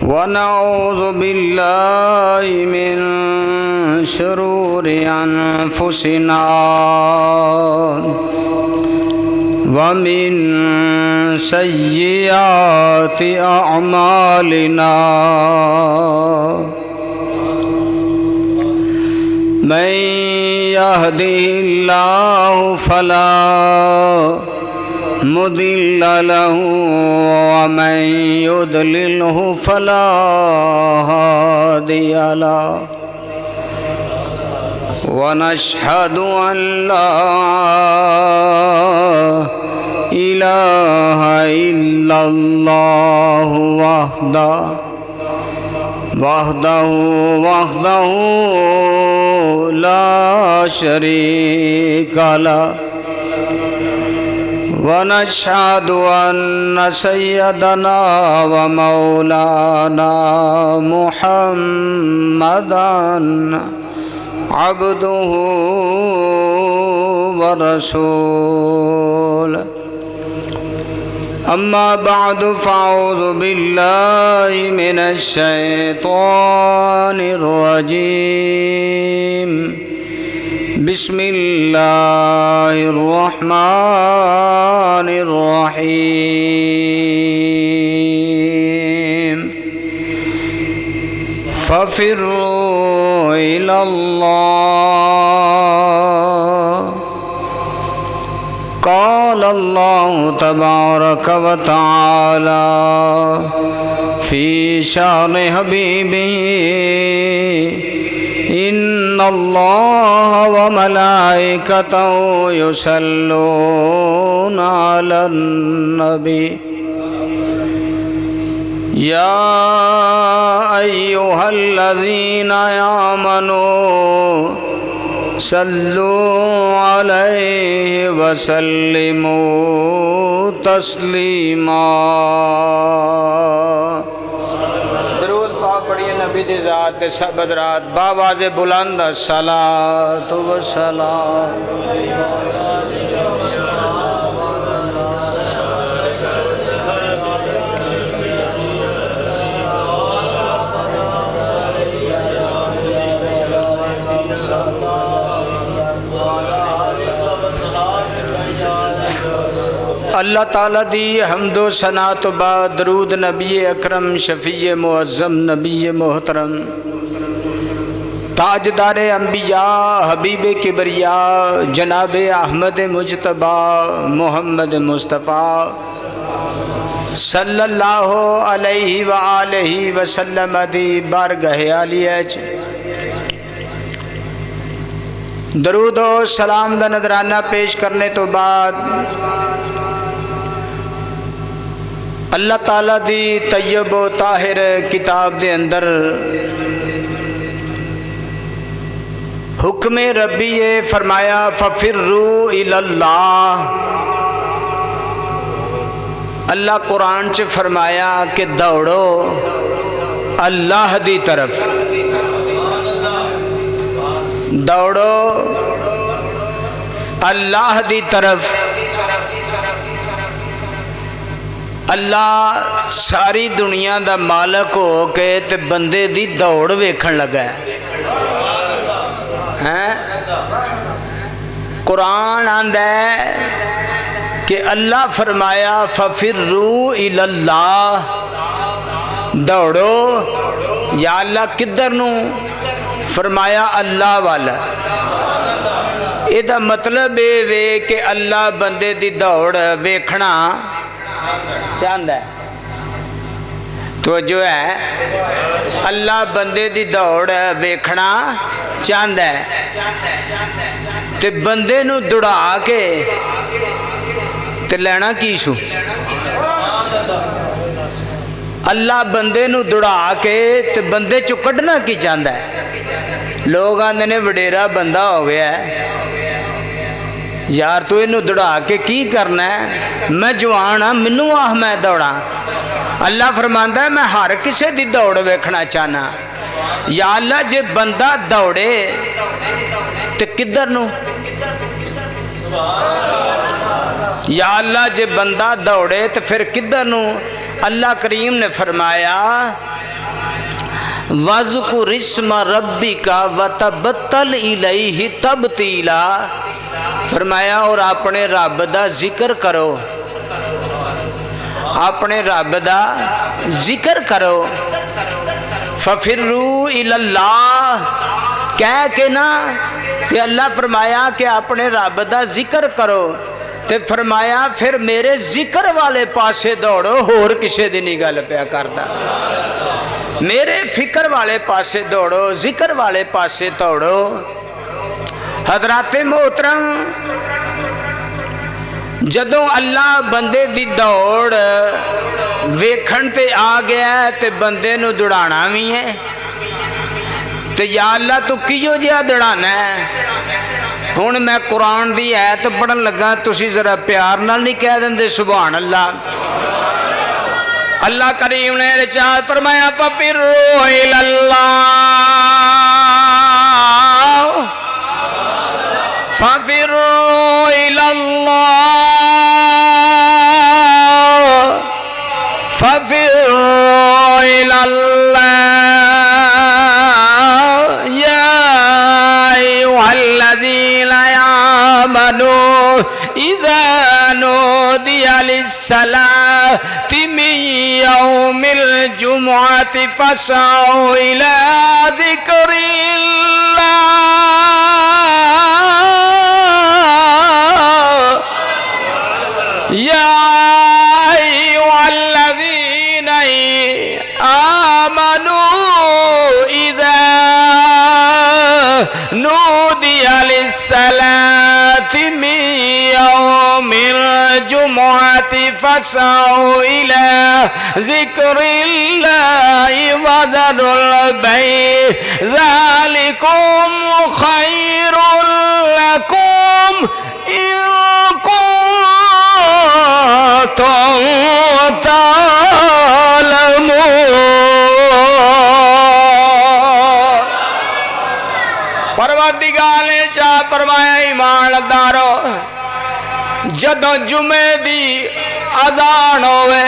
ونعوذ بالله من شرور أنفسنا ومن سيئات أعمالنا من يهده الله فلا مضل له ومن يضلله فلا هادي له ونشهد أن لا إله إلا الله وحده لا شريك له ونشهد أن سيدنا ومولانا محمدا عبده ورسوله أما بعد فأعوذ بالله من الشيطان الرجيم بسم الله الرحمن الرحيم ففروا إلى الله قال الله تبارك وتعالى في شان حبيبه إن الله وملائكته يصلون على النبي يا أيها الذين آمنوا صلوا عليه وسلموا تسلیما۔ درود پاک پڑھیے نبی دی ذات کے سب حضرات باواز بلند الصلاۃ والسلام۔ اللہ تعالیٰ دی حمد و ثنا تو بعد درود نبی اکرم شفیع معظم نبی محترم تاجدار انبیاء حبیب کبریاء جناب احمد مجتبی محمد مصطفیٰ صلی اللہ علیہ وآلہ وسلم دی بارگاہ عالیہ درود و سلام دا نذرانہ پیش کرنے تو بعد اللہ تعالیٰ دی طیب و طاہر کتاب دے اندر حکم ربی یہ فرمایا ففروا الی اللہ۔ اللہ قرآن چ فرمایا کہ دوڑو اللہ دی طرف، دوڑو اللہ دی طرف۔ اللہ ساری دنیا دا مالک ہو کے تے بندے دی دوڑ ویکھن لگا ہے۔ قرآن آندا ہے کہ اللہ فرمایا ففروا الی اللہ، دوڑو یا اللہ کدھر نو؟ فرمایا اللہ والا۔ یہ دا مطلب ہے کہ اللہ بندے دی دوڑ ویکھنا چاہتا ہے۔ تو جو ہے اللہ بندے دی دوڑ ویکھنا چاہتا ہے تے بندے نو دوڑا کے تے لینا کی سو؟ اللہ بندے نو دوڑا کے تے بندے چو کڈنا کی چاہتا ہے؟ لوگ آندے نے وڈیرا بندہ ہو گیا ہے، یار تو انہوں دوڑا کے کی کرنا ہے؟ میں جوان ہاں، منوں آہ میں دوڑا۔ اللہ فرماندا ہے میں ہر کسے دی دوڑ ویکھنا چاہنا۔ یا اللہ جے بندہ دوڑے تے کدھر نو؟ یا اللہ جے بندہ دوڑے تو پھر کدھر نو؟ اللہ کریم نے فرمایا وَذْكُرِ اسْمَ رَبِّكَ وَتَبَتَّلْ إِلَيْهِ تَبْتِيلًا، فرمایا اور اپنے رب دا ذکر کرو، اپنے رب دا ذکر کرو۔ فَفِرُّوا إِلَى اللَّهِ، کہہ کے نا کہ اللہ فرمایا کہ اپنے رب دا ذکر کرو، تے فرمایا پھر میرے ذکر والے پاسے دوڑو، اور کسے دی نہیں گل پیا کردا، میرے فکر والے پاسے دوڑو، ذکر والے پاسے دوڑو۔ حضرات محترم، جدوں اللہ بندے دی دوڑ ویکھن تے آ گیا ہے تے بندے نو دوڑانا بھی ہے، تے یا اللہ تو کیوں جہا دوڑانا ہے؟ ہوں میں قرآن دی آیت پڑھن لگا، تسی ذرا پیار نال نہیں کہہ دیں سبحان اللہ۔ اللہ کریم نے ارشاد فرمایا فَفِرُّوا إِلَى اللَّهِ، فَفِرُّوا إِلَى اللَّهِ، فَفِرُّوا إِلَى اللَّهِ يَا أَيُّهَا الَّذِينَ آمَنُوا إِذَا نُودِيَ لِلصَّلَاةِ مِنْ يَوْمِ الْجُمُعَةِ فَاسْعَوْا إِلَى ذِكْرِ اللَّهِ يَا أَيُّهَا الَّذِينَ آمَنُوا إِذَا نُودِيَ لِلصَّلَاةِ مِنْ يَوْمِ الْجُمُعَةِ فَاسْعَوْا إِلَى ذِكْرِ اللَّهِ وَذَرُوا الْبَيْعَ ذَلِكُمْ خَيْرٌ لَكُمْ إِن كُنتُمْ تَعْلَمُونَ۔ پروردگار نے شاہ فرمایا ایماندارو، جدوں جمعے دی اذان ہوئے،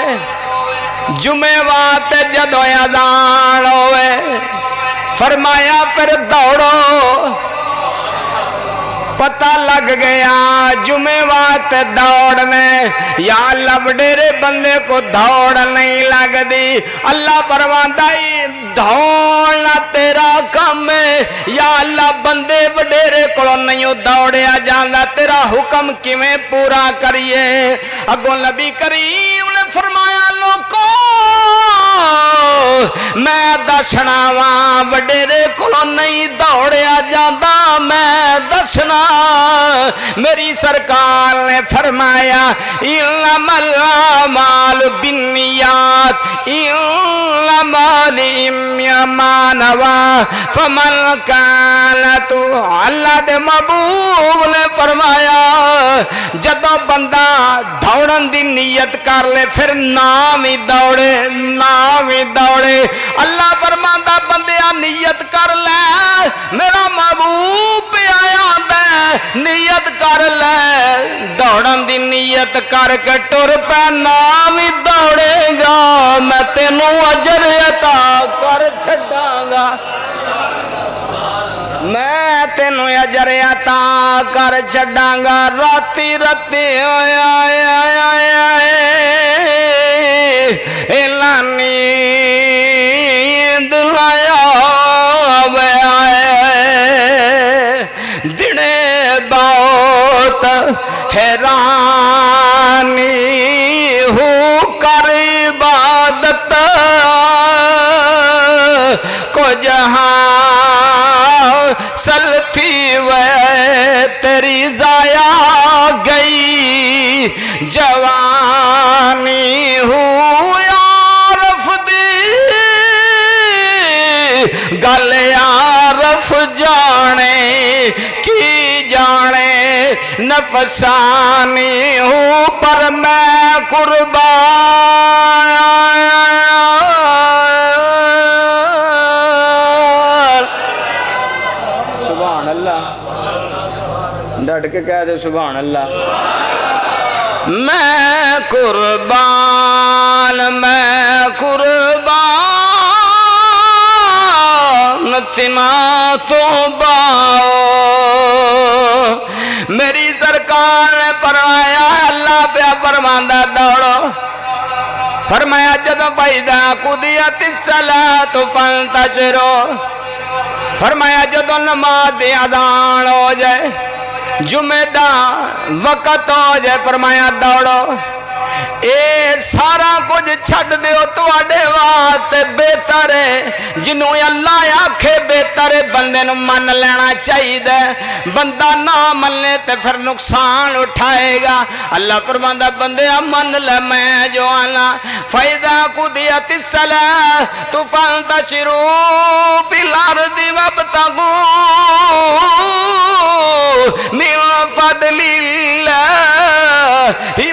جمعے وات جدوں اذان ہوئے، فرمایا پھر دوڑو۔ پتہ لگ گیا جمعے وات دوڑنے، یا اللہ وڈیرے بندے کو دوڑ نہیں لگ دی۔ اللہ فرماتا ہے دوڑنا تیرا کام ہے، یا اللہ بندے وڈیرے کو نہیں دوڑیا جانا، تیرا حکم کیویں پورا کریے؟ اگوں نبی کریم نے فرمایا لوکو میں دسنا واں وڈیرے کو نہیں دوڑیا جانا، میں دسنا۔ میری سرکار نے فرمایا انما الاعمال بالنیات انما لمن ما نوى فمن كانت، اللہ دے محبوب نے فرمایا جدوں بندہ دوڑن دی نیت کر لے پھر نام ہی دوڑے، نام ہی دوڑے۔ اللہ فرماندا بندیا نیت کر لے، میرا محبوب پہ آیا نیت کر لے، دوڑن دی نیت کر کے ٹر پہ، نام ہی دوڑے گا میں تینوں اجر عطا کر چھڈاں گا، میں تینوں اجر عطا کر چھڈاں گا۔ راتی راتی اعلانی دلایا دنے بہت حیرانی ہوں کر عبادت کو جہاں سلتی وے تیری ضائع گئی جوانی ہوں یارف دی گل یارف جانے کی جانے نفسانی ہوں پر میں قربان۔ سبحان اللہ، ڈٹ کے کہہ دے سبحان اللہ۔ میں قربان تنا تو باؤ میری سرکار نے فرمایا اللہ پہ فرماندہ دوڑو فرمایا جدو فَإِذَا قُضِيَتِ الصَّلَاةُ فَانْتَشِرُوا فرمایا جدو نماز دی اذان ہو جائے جمعہ دا وقت ہو جائے فرمایا دوڑو اے سارا کچھ چھڑ دیو تواڈے واسطے بہتر ہے جنوں اللہ آکھے بہتر ہے بندے نو من لینا چاہیے بندہ نہ مننے تے پھر نقصان اٹھائے گا اللہ فرماندا بندے من لے میں جو آنا فَإِذَا قُضِيَتِ الصَّلَاةُ فَانْتَشِرُوا فِي الْأَرْضِ وَابْتَغُوا مِن فَضْلِ اللَّهِ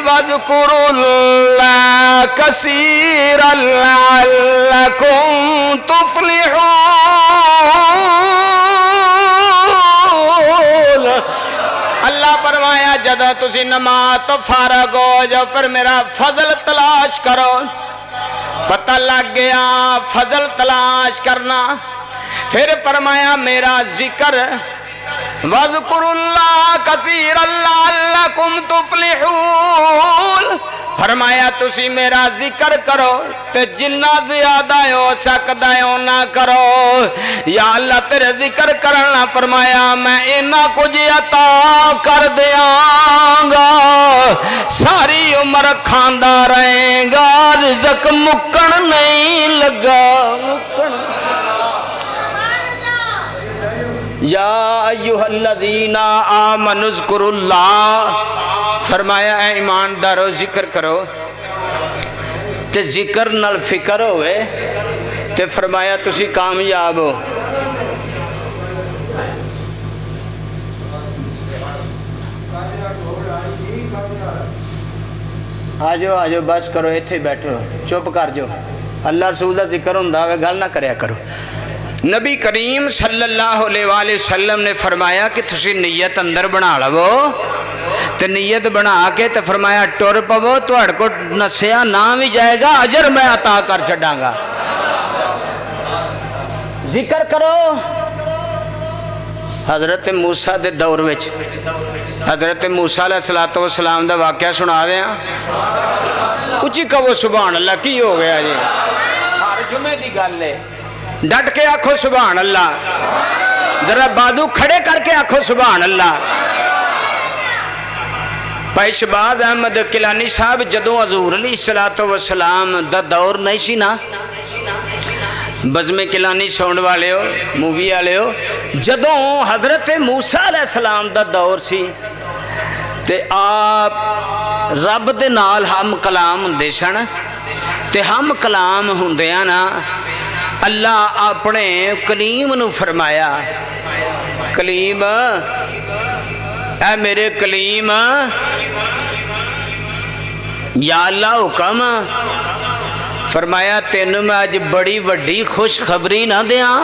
واذكروا الله كثيرا لعلكم تفلحون اللہ فرمایا جدہ تسی نماز تو فارغ ہو جاؤ پھر میرا فضل تلاش کرو پتہ لگ گیا فضل تلاش کرنا پھر فرمایا میرا ذکر وَاذْكُرُوا اللَّهَ كَثِيرًا لَعَلَّكُمْ تُفْلِحُونَ فرمایا تسی میرا ذکر کرو تے جنہ زیادہ ہو سکتا ہے نہ کرو یا اللہ تیرے ذکر کرنا فرمایا میں انہاں کچھ عطا کر دیاں گا ساری عمر کھاندا رہیں گا رزق مکن نہیں لگا یا ایوہ الذین آمنوا اذکروا اللہ فرمایا اے ایماندارو ذکر کرو تے ذکر نال فکر ہوئے تے فرمایا تسی کامیاب ہو آجو بس کرو ایتھے بیٹھو چپ کر جو اللہ رسول دا ذکر ہوندا ہوئے گل نہ کریا کرو نبی کریم صلی اللہ علیہ وآلہ وسلم نے فرمایا کہ تسی نیت اندر بنا لو تے نیت بنا کے تے فرمایا ٹر پو تہاڈے کو نسیا نہ بھی جائے گا اجر میں عطا کر چھڈاں گا ذکر کرو حضرت موسیٰ دے دور وچ حضرت موسیٰ علیہ السلام دا واقعہ سنا دیاں اچھی کہو سبحان اللہ کی ہو گیا جی ہر جمعے دی گل ہے ڈٹ کے آکھو سبحان اللہ ذرا بازو کھڑے کر کے آکھو سبحان اللہ بھائی شہباز احمد کلانی صاحب جدوں حضور علیہ السلام دا دور نہیں سی نا بزم کلانی ساؤنڈ والے ہو مووی والے ہو جدوں حضرت موسیٰ علیہ السلام دا دور سی تے آپ رب دے نال ہم کلام ہوندے سن تے ہم کلام ہوندیاں نا اللہ اپنے کلیم نو فرمایا کلیم اے میرے کلیم یا اللہ حکم فرمایا تینوں میں آج بڑی وڈی خوش خبری نہ دیاں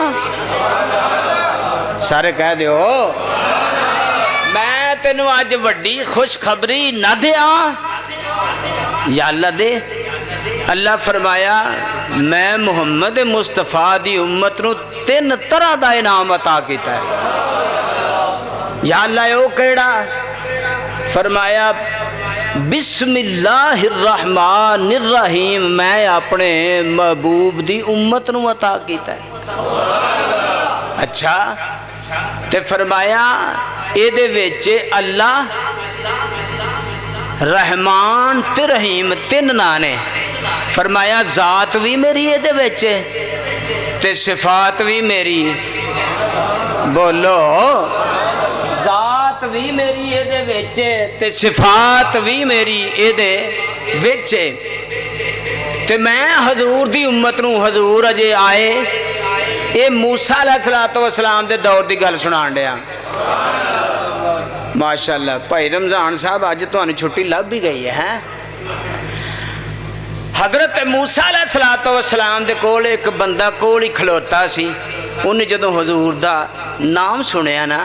سارے کہہ دیو میں تینوں آج وڈی خوش خبری نہ دیاں یا اللہ دے اللہ فرمایا میں محمد مصطفیٰ دی امت نو 3 طرح دا انعام عطا کیتا ہے یا اللہ او کیڑا فرمایا بسم اللہ الرحمن الرحیم میں اپنے محبوب دی امت نو عطا کیتا ہے اچھا تے فرمایا اے دے ویچے اللہ رحمان تے رحیم 3 نانے فرمایا ذات بھی میری ہے دے ویچے تے صفات بھی میری بولو ذات بھی میری ہے دے ویچے تے صفات بھی میری ہے دے ویچے تے میں حضور دی امت نو حضور اجے آئے اے موسیٰ علیہ السلام دے دور دی گل سنان دیا ماشاءاللہ بھائی رمضان صاحب آج تو آنی چھٹی لگ بھی گئی ہے حضرت موسیٰ علیہ السلام دے کول ایک بندہ کول ہی کھلوتا سی انہیں جدوں حضور دا نام سنیا نا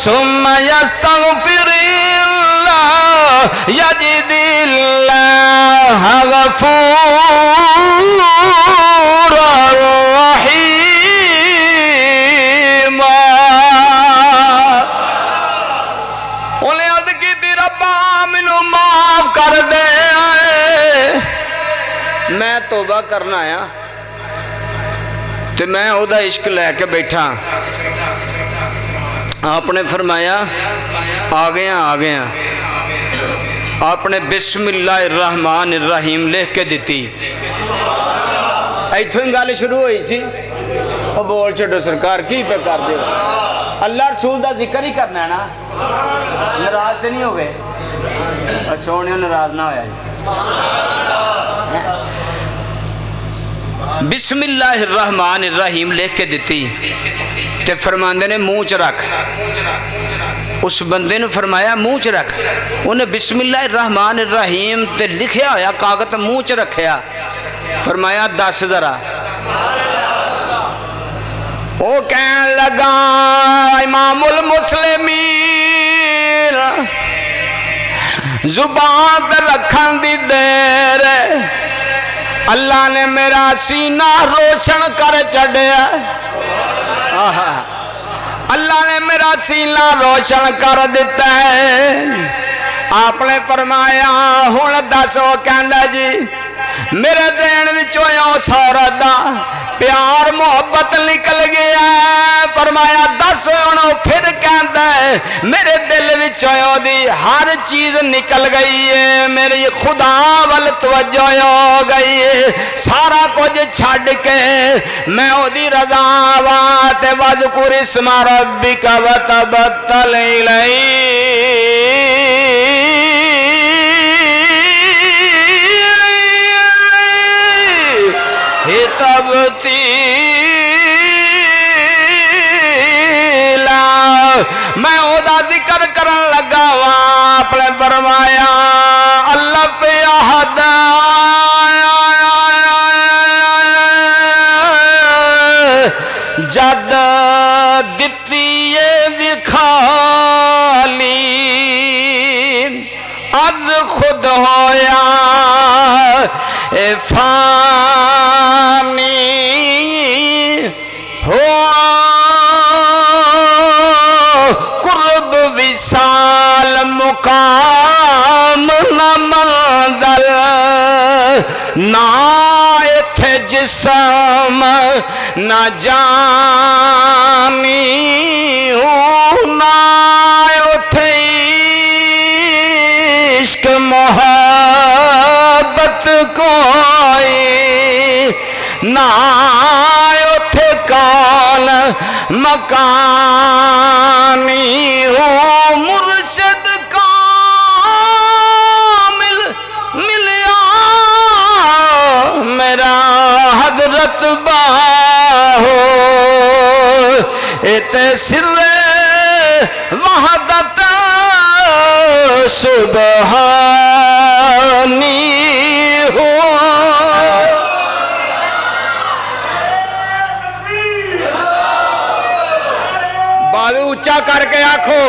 ثم يستغفر الله يجد الله غفورا رحيما انہیں عرض کی تھی ربا مینو معاف کر دے میں توبہ کرنا آیا تے میں او دا عشق لے کے بیٹھا آپ نے فرمایا آ گیا آپ نے بسم اللہ الرحمن الرحیم لکھ کے دیتی ایتھوں گل شروع ہوئی سی وہ بول چھڈو سرکار کی پہ کر دے اللہ رسول دا ذکر ہی کرنا ہے نا ناراض تے نہیں ہو گئے سونے ناراض نہ ہویا بسم اللہ الرحمن الرحیم لکھ کے دیتی تے فرماندے نے منہ چ رکھ اس بندے نے فرمایا منہ چ رکھ انہیں بسم اللہ الرحمن الرحیم تے لکھیا ہویا کاغذ منہ چ رکھیا فرمایا دس ذرا او کہن لگا امام المسلمین زبان تے رکھن دی دیر اللہ نے میرا سینہ روشن کر چڑھیا اللہ نے میرا سینہ روشن کر دیتا ہے آپ نے فرمایا ہن دس وہ کہندا جی میرے دین وچوں سورت دا پیار محبت نکل گیا فرمایا دس ہن پھر کہندا ہے میرے دل وچوں دی ہر چیز نکل گئی ہے میری خدا ول توجہ ہو گئی ہے سارا کچھ چھڈ کے میں او دی رضا وات وذکر اسم ربک وتبتل الیہ تبتیلا میں او دا ذکر کرن لگا آپ نے فرمایا اللہ فی احد جد دتی وکھالی از خود ہویا فانی ہوا قرب وصال مقام نہ منزل نہ ایتھے جسم نہ جانی نہ ایتھے عشق محبت کوئی نہ ایتھے کون مکانی مرشد کامل ملیا میرا حضرت باہو ایتے سر وحدت سبحانی ہو بازو اونچا کر کے آنکھو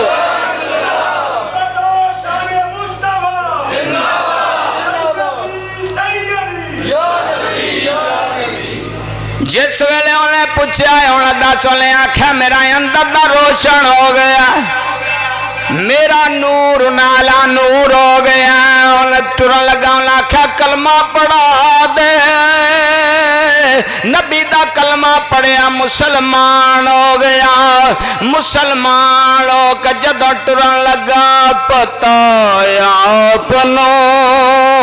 جس ویلے انہیں پوچھا انہیں دس انہیں آنکھا میرا اندر دا روشن ہو گیا میرا نور نالا نور ہو گیا انہیں ترن لگا انہیں آکھیا کلمہ پڑھا دے نبی دا کلمہ پڑھیا مسلمان ہو گیا مسلمان ہو کے جدوں ٹرن لگا پتا اپنو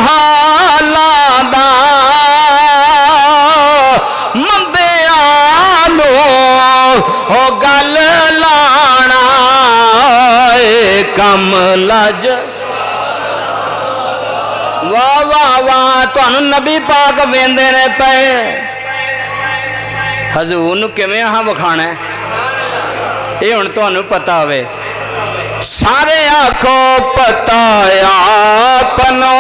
حالاں دا مندیاں او گل لانا کم لج واہ واہ واہ تانوں نبی پاک ویندے نے پے حضور نو کیویں ہاں وکھانا ہے یہ ہن تانوں پتہ ہوے سارے آکھو پتہ اپنو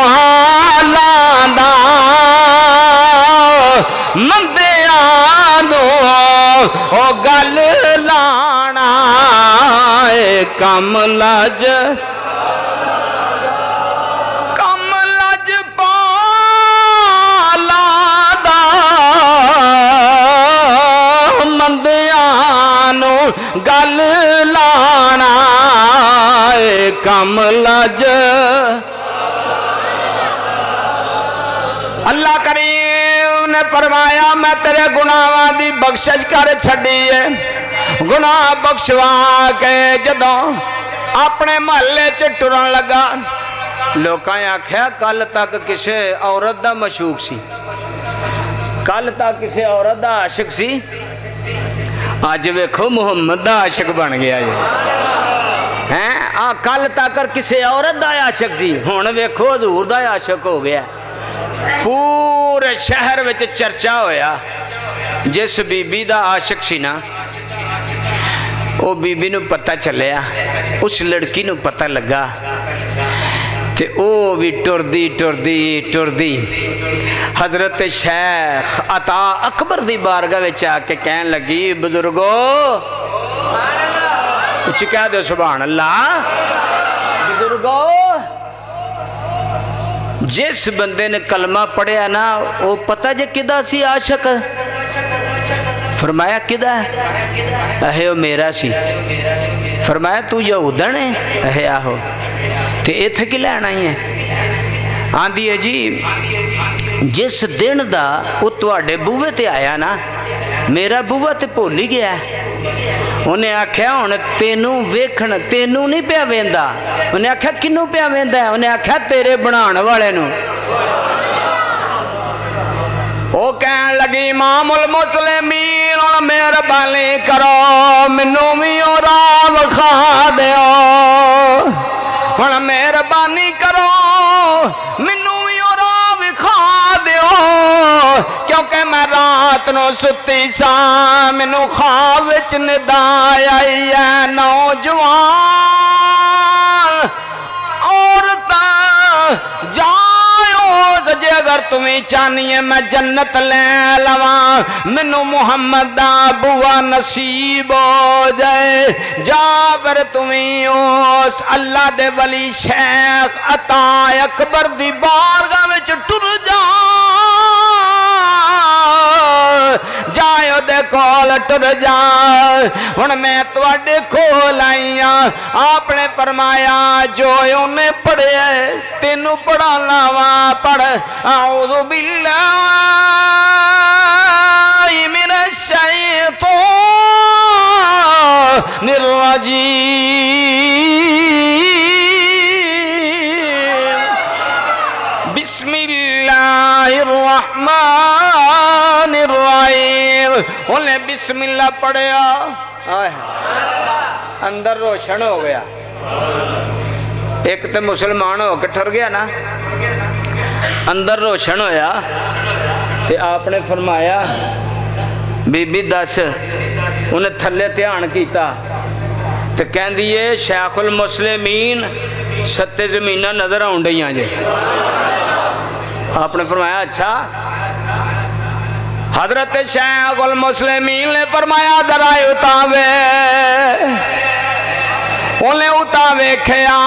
حالاں دا مندیاں نو او گل لانا کم لج پالا دا مندیاں نو گل لانا کم لج اللہ کریم نے فرمایا میں تیرے گناہاں دی بخشش کر چھڈی ہے گناہ بخشوا کے جدوں اپنے محلے چ ٹرن لگا لوکاں آکھیا کل تک کسے عورت دا مشوق سی کل تک کسے عورت دا عاشق سی اج ویکھو محمد دا عاشق بن گیا جی ہیں کل تک کسے عورت دا عاشق سی ہن ویکھو حضور دا عاشق ہو گیا پورے شہر وچ چرچا ہویا جس بی بی دا عاشق سی نا او بی بی نو پتہ چلیا اس لڑکی نو پتہ لگا تے او بھی ٹردی حضرت شیخ عطا اکبر دی بارگاہ وچ آ کے کہن لگی بزرگو اچھی کہہ دو سبحان اللہ بزرگو جس بندے نے کلمہ پڑھیا نا وہ پتہ جے کدا سی عاشق فرمایا کدا ہے وہ میرا سی فرمایا تو یہودن ہے آہو تے ایتھے کی لینا ہی ہے آندھی ہے جی جس دن دا وہ تواڈے بوے تے آیا نا میرا بوہ تے بھول ہی گیا انہیں آکھیا ہن تینوں ویکھن تینوں نہیں پیا ویندا انہیں آکھیا کنوں پیا ویندا ہے انہیں آکھیا تیرے بنان والے نو او کہن لگی امام المسلمین اور مہربانی کرو منوں وی او راہ وکھا دیو ہن مہربانی کرو منوں وی او راہ وکھا دیو کیونکہ میں رات نو ستی سا منوں خواب وچ ندا آئی ہے نوجوان عورتاں جائو سجے اگر تمہیں چاہنی ہے میں جنت لے لواں منوں محمد دا بوا نصیب ہو جائے جا پھر تمہیں اس اللہ دے ولی شیخ عطا اکبر دی بارگاہ وچ ٹر جا جائے دے کول ٹر جا ہن میں تواڈے کول آئی ہاں آپ نے فرمایا جو انہیں پڑھے تینوں پڑھا لاواں پڑھ اعوذ باللہ من الشیطان الرجیم بسم اللہ الرحمن الرحیم انہیں بسم اللہ پڑھیا اندر روشن ہو گیا ایک تے مسلمان ہو کے ٹھر گیا نا اندر روشن ہویا تے آپ نے فرمایا بی بی دس انہیں تھلے دھیان کیتا تے کہن دیئے شیخ المسلمین ستے زمینہ نظر آن ڈیاں جے آپ نے فرمایا اچھا حضرت شیخ المسلمین نے فرمایا درائے اتاوے انہیں اتاوے کھیا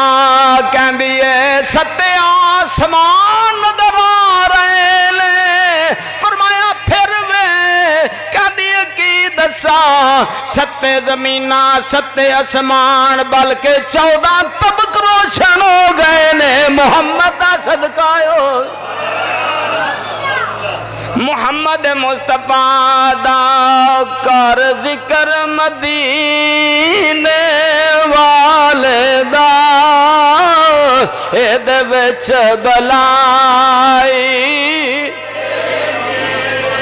کہن دیئے ستے آسمان نظر آ رہے لے فرمایا پھر وے کہہ دیئے کی دس ستے زمینہ ستے اسمان بلکہ 14 طبق روشن ہو گئے نے محمد دا صدقہ محمد مصطفیٰ دا کر ذکر مدینے والے دا اے دے وچ بلائی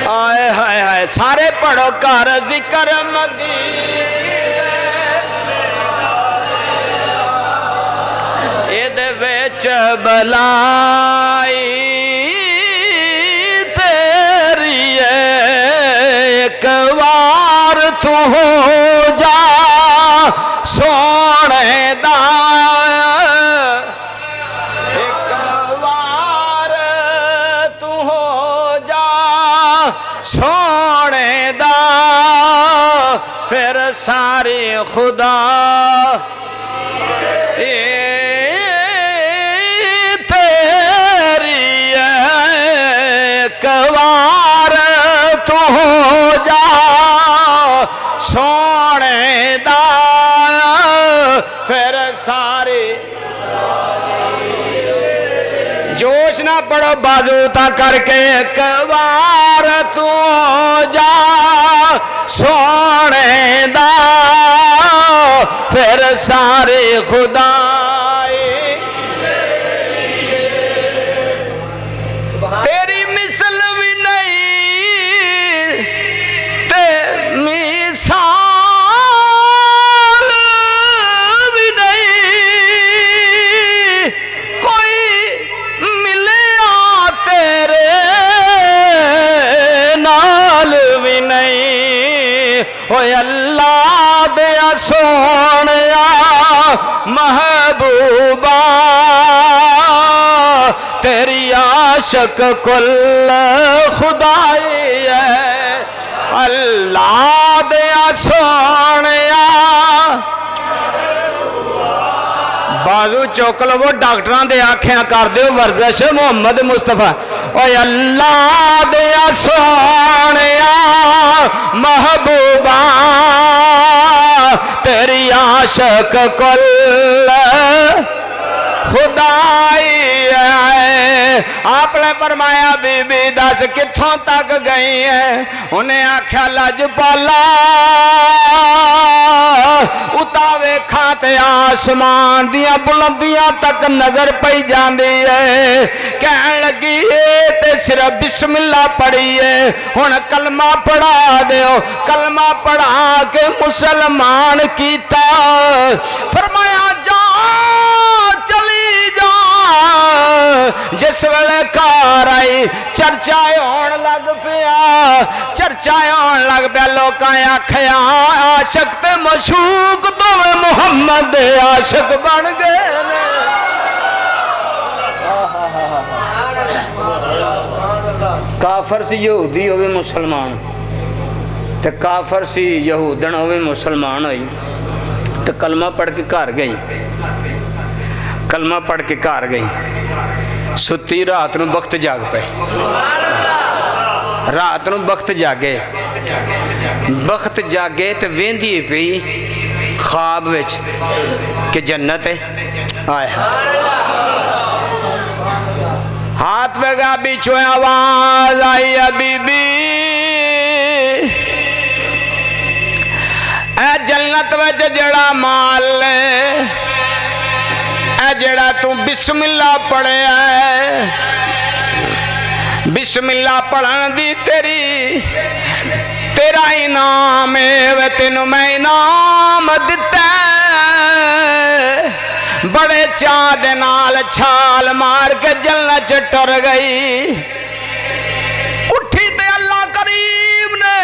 آئے ہائے ہائے سارے پڑھو کر ذکر مدینے اے دے وچ بلائی تو ہو جا سونے دا ایک بار تو ہو جا سونے دا پھر ساری خدا تیری ایک بار تو ہو جا سونے دا پھر سارے جوش نہ پڑو بازو تا کر کے ایک بار تو جا سونے دا پھر سارے خدائی تیری مثل بھی نہیں اللہ دیا سونیا محبوبہ تیری عاشق کل خدائی ہے اللہ دیا سونیا بازو چوک لو وہ ڈاکٹران دے آنکھیں کر دے ورزش محمد مصطفیٰ اوہ اللہ دیا سونیا محبوبہ تیری عاشق کل خدائی ہے آپ نے فرمایا بی بی دس کتھوں تک گئی ہے انہیں آکھیا لج پالا اتاوے کھاتے آسمان دیا بلندیاں تک نظر پئی جاندی ہے کہن لگی تے صرف بسم اللہ پڑھی ہے ہن کلمہ پڑھا دیو کلمہ پڑھا کے مسلمان کیتا فرمایا جا چلی جا جس ویلے کار آئی چرچائے ہون لگ پیا چرچائے ہون لگ پیا لوکاں آکھیا عاشق تے مشوق دوویں محمد دے عاشق بن گئے کافر سی یہودی ہوئے مسلمان تے کافر سی یہودن ہوئے مسلمان ہوئی تے کلمہ پڑھ کے گھر گئی کلمہ پڑھ کے گھر گئی ستی رات نو وقت جاگ پے رات نو وقت جاگے تے ویندی پئی خواب وچ کہ جنت ہے آئے ہاتھ وگا بیچو آواز آئی بی بی اے جنت وچ جڑا مال لے اے جڑا تو بسم اللہ پڑھے آئے بسم اللہ پڑھن دی تیرا انعام ہے وہ تینوں میں انعام دیتا ہے بڑے چاند نال چھال مار کے جنت ٹر گئی اٹھی تے اللہ کریم نے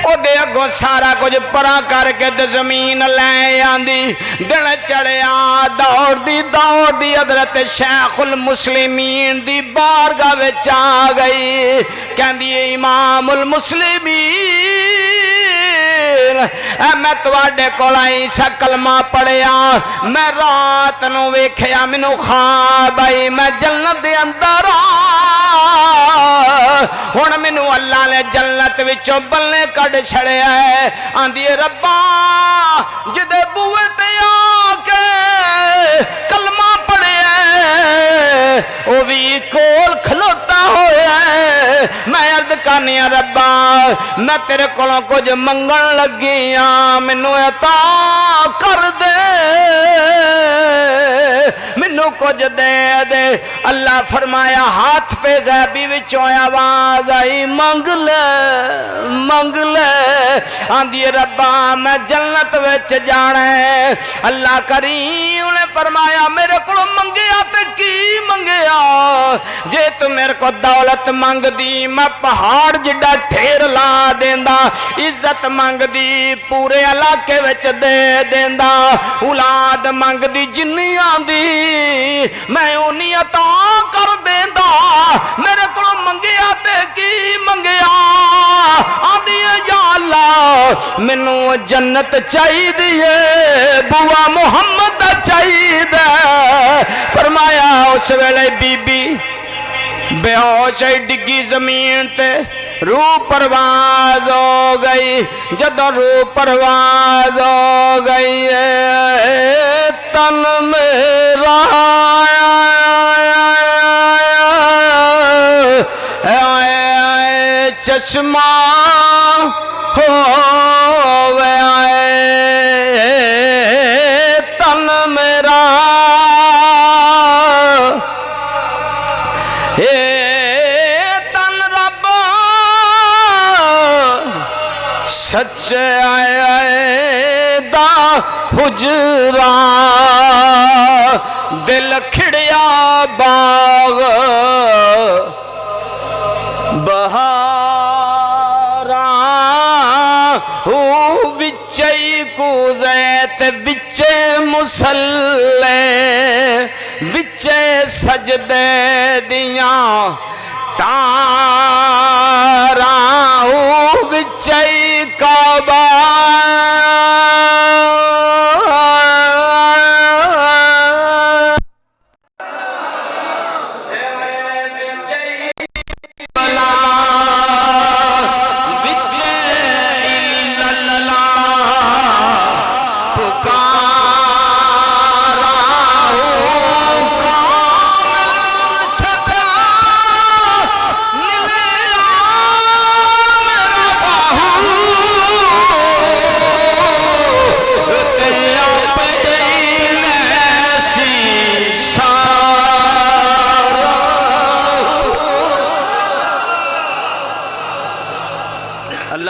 او دے اگوں سارا کچھ پرا کر کے دے زمین لے آندی دن چڑھیا دوڑ دی حضرت شیخ المسلمین دی بارگاہ وچ آ گئی کہندی امام المسلمین میں تواڈے کول آئی سا کلمہ پڑھیا میں رات نو ویکھیا مینوں خواب آئی میں جنت دے اندر ہن مینوں اللہ نے جنت وچوں بلے کڈ چھڑیا ہے آندی ربا جدے بوئے تے آ کے کلمہ پڑھیا او بھی کول کھلوتا ہویا ہے میں عرض کرنی ربا میں تیرے کولوں کچھ منگن لگی ہاں مینوں عطا کر دے مینوں کچھ دے دے اللہ فرمایا ہاتھ پہ غیبی وچوں آواز آئی منگ لے آندی ربا میں جنت وچ جانا ہے اللہ کریم نے فرمایا میرے کو منگیا تے کی منگیا جے تو میرے کو دولت منگ دی میں پہاڑ جڑا ٹھیر لا دیندا عزت منگ دی پورے علاقے وچ دے دیندا اولاد منگ دی جنی آندی میں اونی عطا کر دیندا میرے کو منگیا تے کی منگیا آندی یا اللہ مینوں جنت چاہیے بوا محمد چاہیے فرمایا اس ویلے بی بی بے ہوش ڈگی زمین تے روح پرواز ہو گئی جدوں روح پرواز ہو گئی تن میرا چشمہ ہو تن میرا تن رب سچے دا حجرا دل کھڑیا باغ بہارا وچے کوزے وچے مسلے وچے سجدے دیاں تاراں وچے کعبہ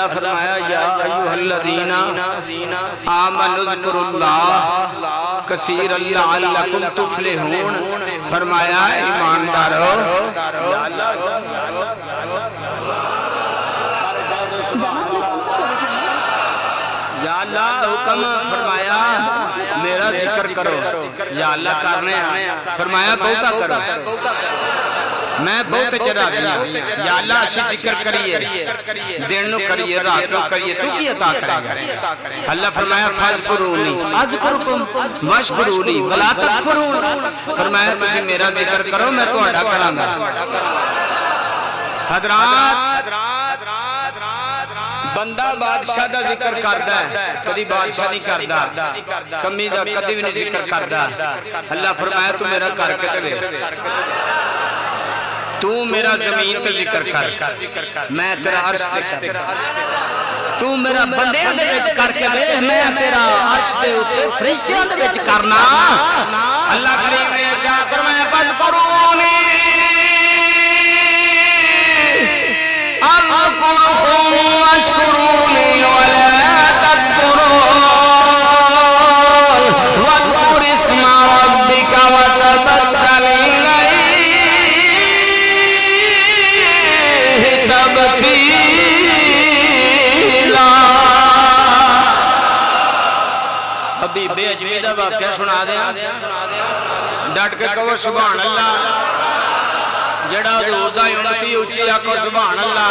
فرمایا یا ایوہ الذین آمنوا اذکروا اللہ کثیرا لعلکم تفلحون فرمایا ایماندارو یا اللہ حکم فرمایا میرا ذکر کرو یا اللہ کرنے فرمایا بہتا کرو میں بہت چرا دیا یا اللہ اسی ذکر کریے دن نو کریے رات نو کریے تو کی عطا کرے گا اللہ فرمایا فاذکرونی اذکرکم واشکرونی ولا تکفرون فرمایا تسی میرا ذکر کرو میں تہاڈا کراں گا حضرات بندہ بادشاہ دا ذکر کردا ہے کدی بادشاہ نہیں کردا کمی دا کدی بھی نہیں ذکر کردا اللہ فرمایا تو میرا کر کے تے تو میرا زمین پہ ذکر کر میں تیرا عرش پہ کر تو میرا بندیاں دے وچ کر کے وے میں تیرا عرش تے اوتے فرشتیاں دے وچ کرنا اللہ کریم نے ارشاد فرمایا فذکرونی اذکرکم واشکرونی ولا تکفرون واذکر اسم ربک وتبتل حبیب اجمی دا واقعہ سنا دیا ڈٹ کے کہو سبحان اللہ جڑا حضور دا امتی اچھی آکھو سبحان اللہ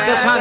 10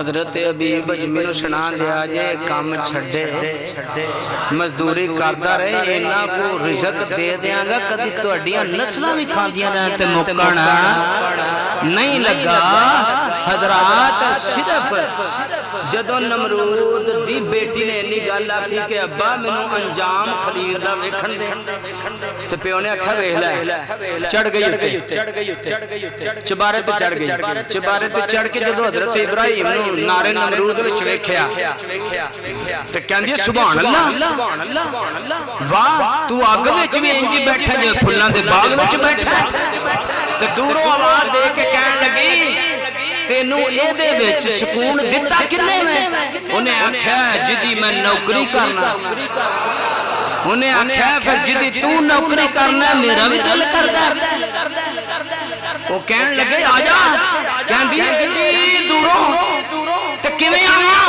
حضرت حبیب اجمی نو سنا دیا جے کام چھڑے مزدوری کردا رہے انہاں کو رزق دے دیاں گا کدی تہاڈیاں نسلاں وی کھاندیاں رہن تے مکنا نہیں لگا حضرات صرف جدو نمرود دی بیٹی نے انہی گل آکھی کہ ابا مینوں انجام خلیل دا ویکھن دے تے پیو نے آکھیا ویکھ لے چڑھ گئی اوتے چبارے تے چڑھ گئی چبارے تے چڑھ کے جدو حضرت ابراہیم نو نارے نمرود وچ ویکھیا تے کہندی سبحان اللہ واہ تو اگ وچ وی انج بیٹھا جے پھلاں دے باغ وچ بیٹھا تے دوروں آواز دے کے کہن لگی تینوں اے دے وچ سکون دتا کنے میں انہیں آکھیا جدی میں نوکری کرنا انہیں آکھیا پھر جدی تو نوکری کرنا میرا بھی دل کردا وہ کہن لگے آجا کہندی دوروں تے کیویں آواں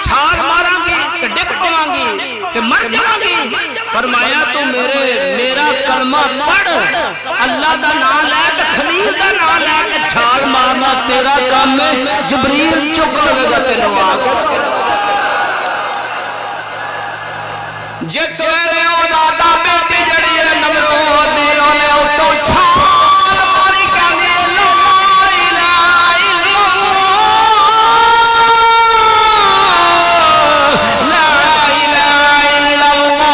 چھال ماراں گی تے ڈگ پواں گی تے مر جاواں گی فرمایا تو میرا کلمہ پڑھ اللہ دا نام لے تے خلیل دا نام لے کے چھال مارنا تیرا کام ہے جبریل چک لگے گا تینوں آ کے جس ویلے اولاد بیٹی جڑی ہے نمرود دی اونے اوتوں چھال ماری کہندی لا الہ الا اللہ لا الہ الا اللہ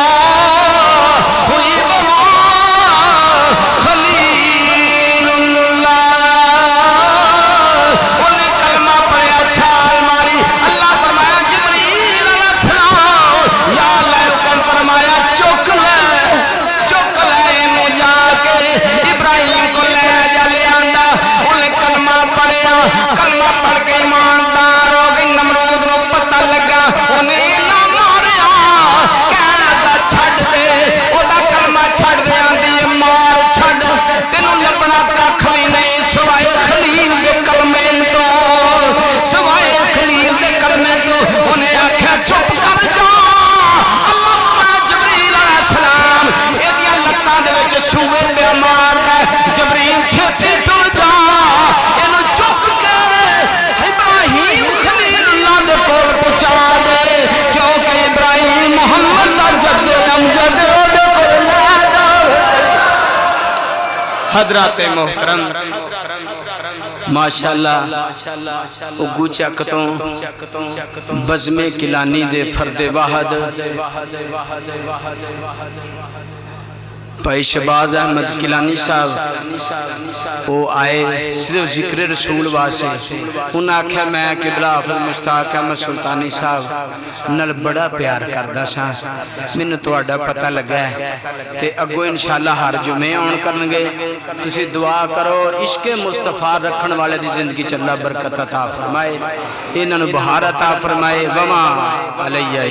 حبیب اللہ خلیل اللہ انہیں کلمہ پڑھیا چھال ماری اللہ فرمایا جبریل علیہ السلام یا اللہ فرمایا چک لے جا کے ابراہیم کو لے جا لے آندا انہیں کلمہ پڑھیا کلمہ پڑھ کے ایماندار ہو گئی نمرود نو پتہ لگا انہیں نہ ماریا کہنا دا چھٹ دے او دا کلمہ چھٹ دے آندی مار چھٹ تینوں لبنا کھ وی نہیں سوائے خلیل دے کلمے تو سوائے خلیل دے کلمے تو انہیں آکھیا چپ کر جا سوئے پہ مارنا جبریل چھتے ٹر جا انہوں چک کے ابراہیم خلیل اللہ دے کول پہنچا دے کیونکہ ابراہیم محمد دا جد امجد دے کول حضرات محترم ماشاءاللہ اگو چکتوں بزم کلانی دے فرد واحد بھائی شہباز احمد کلانی صاحب وہ آئے صرف ذکر رسول واسے انہوں نے آکھا میں قبلہ حافظ مشتاق احمد سلطانی صاحب نل بڑا پیار کردہ سا میں نے توڑا پتہ لگا ہے کہ اگو انشاءاللہ ہر جمعے آن کرنگے تسی دعا کرو عشق مصطفیٰ رکھن والے دی زندگی چلا برکت عطا فرمائے انہوں نے بہار عطا فرمائے وما علیہ